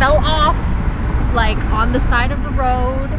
fell off like on the side of the road.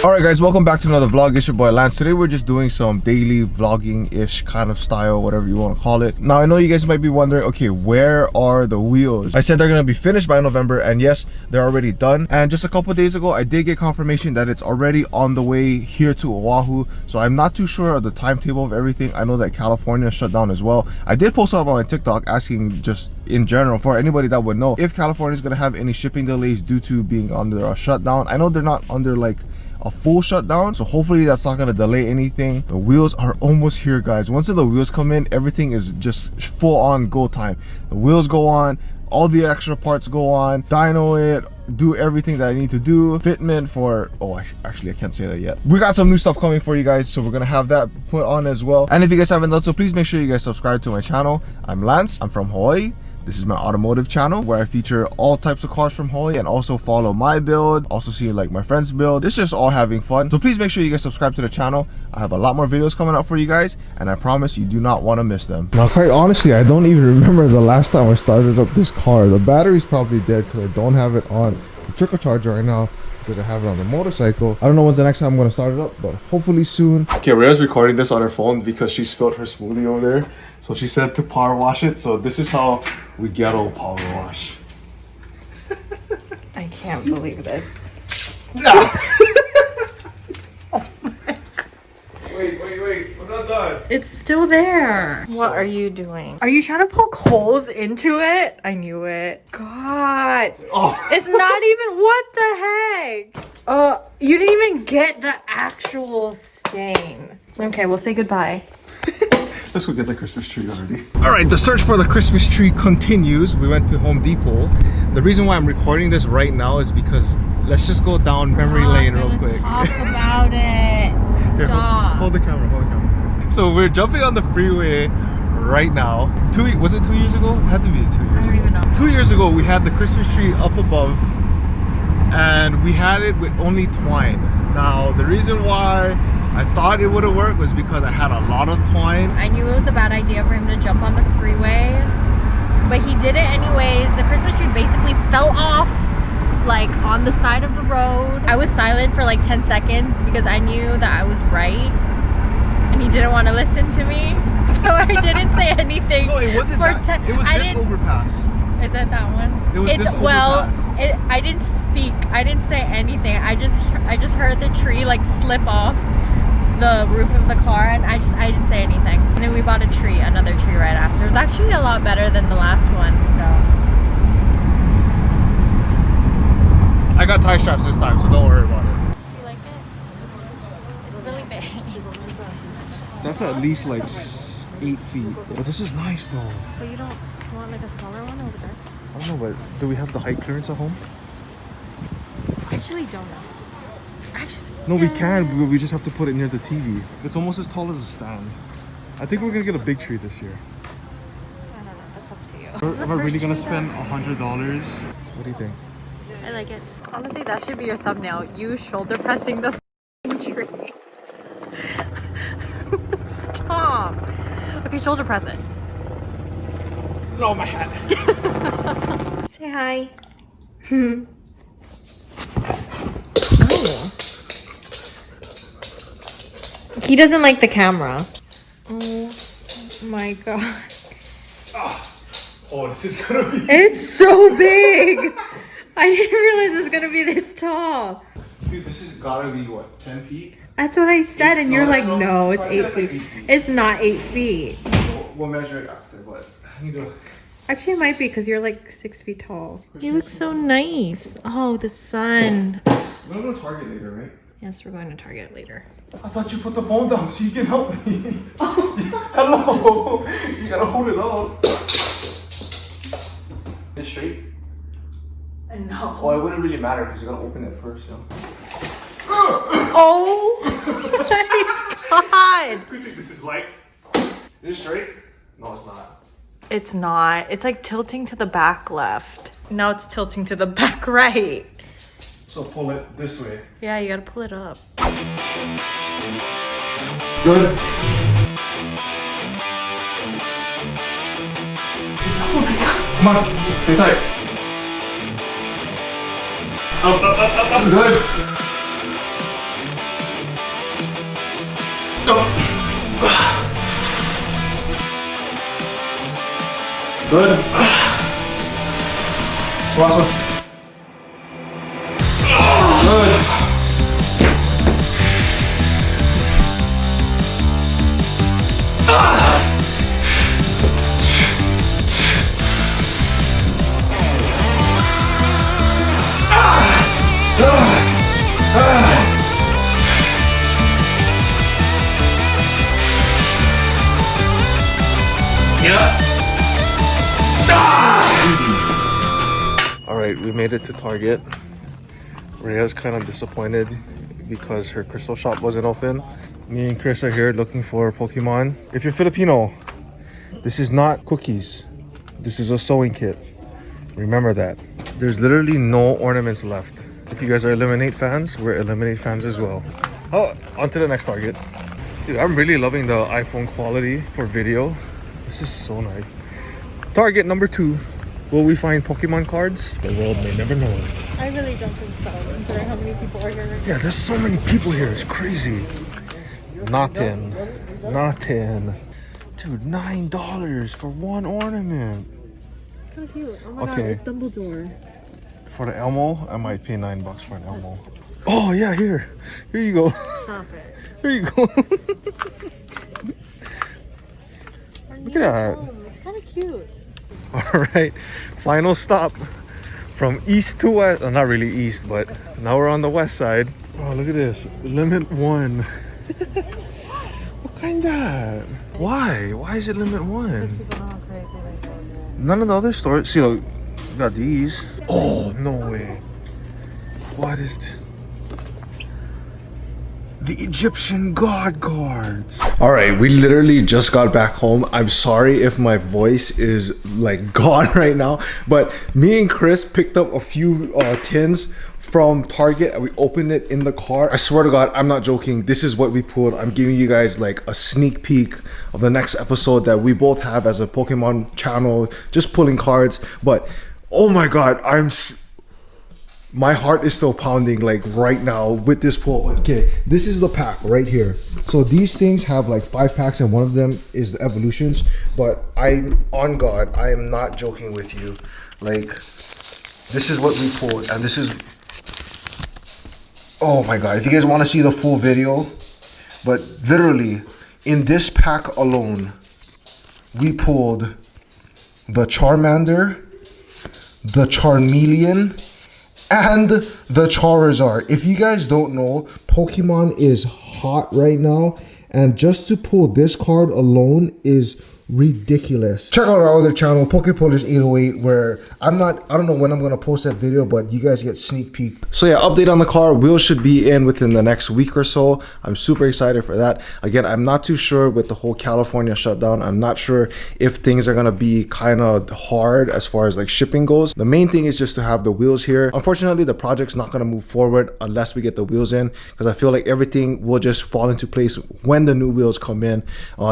Alright guys, welcome back to another vlog. It's your boy Lance. Today we're just doing some daily vlogging-ish kind of style, whatever you want to call it. Now I know you guys might be wondering, okay, where are the wheels? I said they're going to be finished by November, and yes, they're already done. And just a couple days ago, I did get confirmation that it's already on the way here to Oahu. So I'm not too sure of the timetable of everything. I know that California shut down as well. I did post up on my TikTok asking just in general for anybody that would know if California is going to have any shipping delays due to being under a shutdown. I know they're not under like a full shutdown, so hopefully that's not going to delay anything. The wheels are almost here, guys. Once the wheels come in, everything is just full on go time. The wheels go on, all the extra parts go on, dyno it, do everything that I need to do, fitment for, oh actually I can't say that yet. We got some new stuff coming for you guys, so we're gonna have that put on as well. And if you guys haven't done so, please make sure you guys subscribe to my channel. I'm Lance, I'm from Hawaii. This is my automotive channel where I feature all types of cars from Hawaii and also follow my build, also see like my friends build. It's just all having fun. So please make sure you guys subscribe to the channel. I have a lot more videos coming out for you guys, and I promise you do not want to miss them. Now quite honestly, I don't even remember the last time I started up this car. The battery's probably dead because I don't have it on the trickle charger right now because I have it on the motorcycle. I don't know when's the next time I'm going to start it up, but hopefully soon. Okay, Rhea's recording this on her phone because she spilled her smoothie over there. So she said to power wash it. So this is how we ghetto power wash. I can't believe this. Wait, we're not done. It's still there. What are you doing? Are you trying to poke holes into it? I knew it. God. Oh. It's not even, what the heck? You didn't even get the actual stain. Okay, we'll say goodbye. Let's go get the Christmas tree already. Alright, the search for the Christmas tree continues. We went to Home Depot. The reason why I'm recording this right now is because let's just go down memory lane real quick. Talk about it. Stop. Hold the camera, So we're jumping on the freeway right now. Was it 2 years ago? It had to be 2 years ago. I don't even know. 2 years ago, we had the Christmas tree up above, and we had it with only twine. Now, the reason why I thought it wouldn't work was because I had a lot of twine. I knew it was a bad idea for him to jump on the freeway, but he did it anyways. The Christmas tree basically fell off like on the side of the road. I was silent for like 10 seconds because I knew that I was right and he didn't want to listen to me. So I didn't say anything. No, it wasn't that. It was this overpass. Is that one? It was this overpass. Well, I didn't speak. I didn't say anything. I just heard the tree like slip off the roof of the car, and I didn't say anything. And then we bought another tree right after. It was actually a lot better than the last one, so. I got tie straps this time, so don't worry about it. Do you like it? It's really big. That's at least like 8 feet. But this is nice though. But you don't want like a smaller one over there? I don't know, but do we have the height clearance at home? I actually don't know. Actually, no, we can. We just have to put it near the TV. It's almost as tall as a stand. I think we're gonna get a big tree this year. I don't know. That's up to you. Am I really gonna spend $100? What do you think? I like it. Honestly, that should be your thumbnail. You shoulder pressing the tree. Stop. Okay, shoulder press it. No, my hat. Say hi. Oh. He doesn't like the camera. Oh my god. Oh, this is gonna be... It's so big! I didn't realize it was gonna be this tall. Dude, this has gotta be what, 10 feet? That's what I said, and you're like, no, it's I 8 said feet. like 8 feet. It's not 8 feet. We'll measure it after, but I need to... Actually, it might be because you're like 6 feet tall. You look so nice. Oh, the sun. We're gonna go to Target later, right? Yes, we're going to Target later. I thought you put the phone down so you can help me. Hello. You gotta hold it up. It's straight? No. Well, it wouldn't really matter because you gotta open it first, yo. Oh my god. What do you think this is like? Is it straight? No, it's not. It's not. It's like tilting to the back left. Now it's tilting to the back right. So pull it this way. Yeah, you gotta pull it up. Good. Come on, stay tight. Up. Good. Good. Last one. Good. Alright, we made it to Target. Rhea's kind of disappointed because her crystal shop wasn't open. Me and Chris are here looking for Pokemon. If you're Filipino, this is not cookies. This is a sewing kit. Remember that. There's literally no ornaments left. If you guys are Eliminate fans, we're Eliminate fans as well. Oh, on to the next Target. Dude, I'm really loving the iPhone quality for video. This is so nice. Target number 2. Will we find Pokemon cards? The world may never know. I really don't think so, considering how many people are here right now. Yeah, there's so many people here. It's crazy. Nothing. Nothing. Dude, $9 for one ornament. So cute. Oh my god, it's Dumbledore. For the Elmo, I might pay $9 for an Elmo. Oh yeah, here. Here you go. Stop it. Here you go. Look at that. It's kind of cute. Alright, final stop from east to west. Not really east, but now we're on the west side. Oh, look at this. Limit 1. What kind of that? Why? Why is it limit 1? People know how crazy they go. None of the other stores. See, look, got these. Oh, no way. What is this? The Egyptian god cards. All right, we literally just got back home. I'm sorry if my voice is like gone right now, but me and Chris picked up a few tins from Target and we opened it in the car. I swear to God, I'm not joking. This is what we pulled. I'm giving you guys like a sneak peek of the next episode that we both have as a Pokemon channel, just pulling cards. But oh my God, my heart is still pounding like right now with this pull. Okay, this is the pack right here. So these things have like 5 packs and one of them is the evolutions. But I'm on God, I am not joking with you. Like, this is what we pulled and this is, oh my God. If you guys want to see the full video, but literally in this pack alone, we pulled the Charmander, the Charmeleon, and the Charizard. If you guys don't know, Pokemon is hot right now, and just to pull this card alone is ridiculous. Check out our other channel, Pokepullers 808, where I don't know when I'm gonna post that video, but you guys get sneak peek. So yeah, update on the car. Wheels should be in within the next week or so. I'm super excited for that. Again, I'm not too sure with the whole California shutdown. I'm not sure if things are gonna be kind of hard as far as like shipping goes. The main thing is just to have the wheels here. Unfortunately, the project's not gonna move forward unless we get the wheels in, because I feel like everything will just fall into place when the new wheels come in.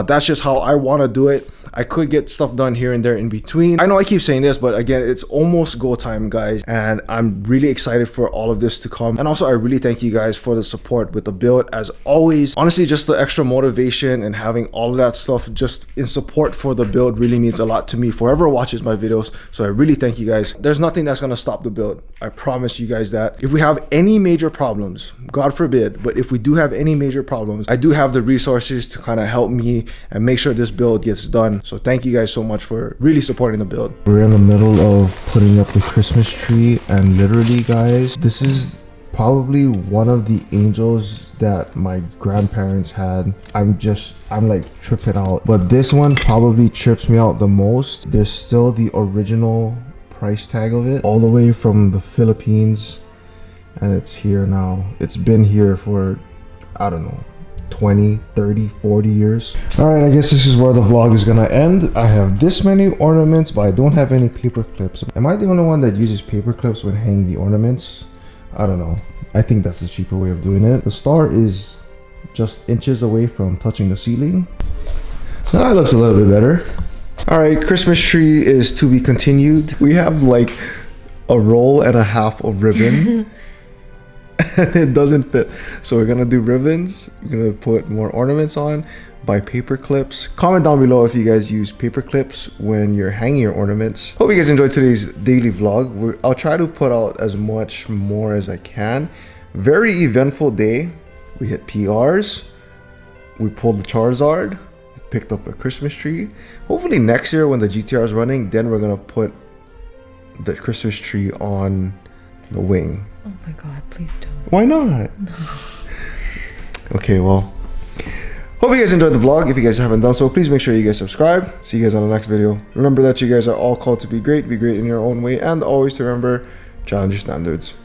That's just how I want to do it. I could get stuff done here and there in between. I know I keep saying this, but again, it's almost go time, guys, and I'm really excited for all of this to come. And also, I really thank you guys for the support with the build as always. Honestly, just the extra motivation and having all of that stuff just in support for the build really means a lot to me for whoever watches my videos. So I really thank you guys. There's nothing that's gonna stop the build. I promise you guys that. If we have any major problems, God forbid, but if we do have any major problems, I do have the resources to kind of help me and make sure this build gets done. So thank you guys so much for really supporting the build. We're in the middle of putting up the Christmas tree, and literally, guys, this is probably one of the angels that my grandparents had. I'm like tripping out, but this one probably trips me out the most. There's still the original price tag of it, all the way from the Philippines, and it's here now. It's been here for, I don't know, 20, 30, 40 years. All right, I guess this is where the vlog is gonna end. I have this many ornaments, but I don't have any paper clips. Am I the only one that uses paper clips when hanging the ornaments? I don't know. I think that's the cheaper way of doing it. The star is just inches away from touching the ceiling. So that looks a little bit better. All right, Christmas tree is to be continued. We have like a roll and a half of ribbon. And it doesn't fit. So we're gonna do ribbons. We're gonna put more ornaments on, buy paper clips. Comment down below if you guys use paper clips when you're hanging your ornaments. Hope you guys enjoyed today's daily vlog. I'll try to put out as much more as I can. Very eventful day. We hit PRs. We pulled the Charizard. Picked up a Christmas tree. Hopefully next year when the GTR is running, then we're gonna put the Christmas tree on the wing. Oh my god, please don't. Why not? No. Okay, well, hope you guys enjoyed the vlog. If you guys haven't done so, please make sure you guys subscribe. See you guys on the next video. Remember that you guys are all called to be great in your own way, and always to remember, challenge your standards.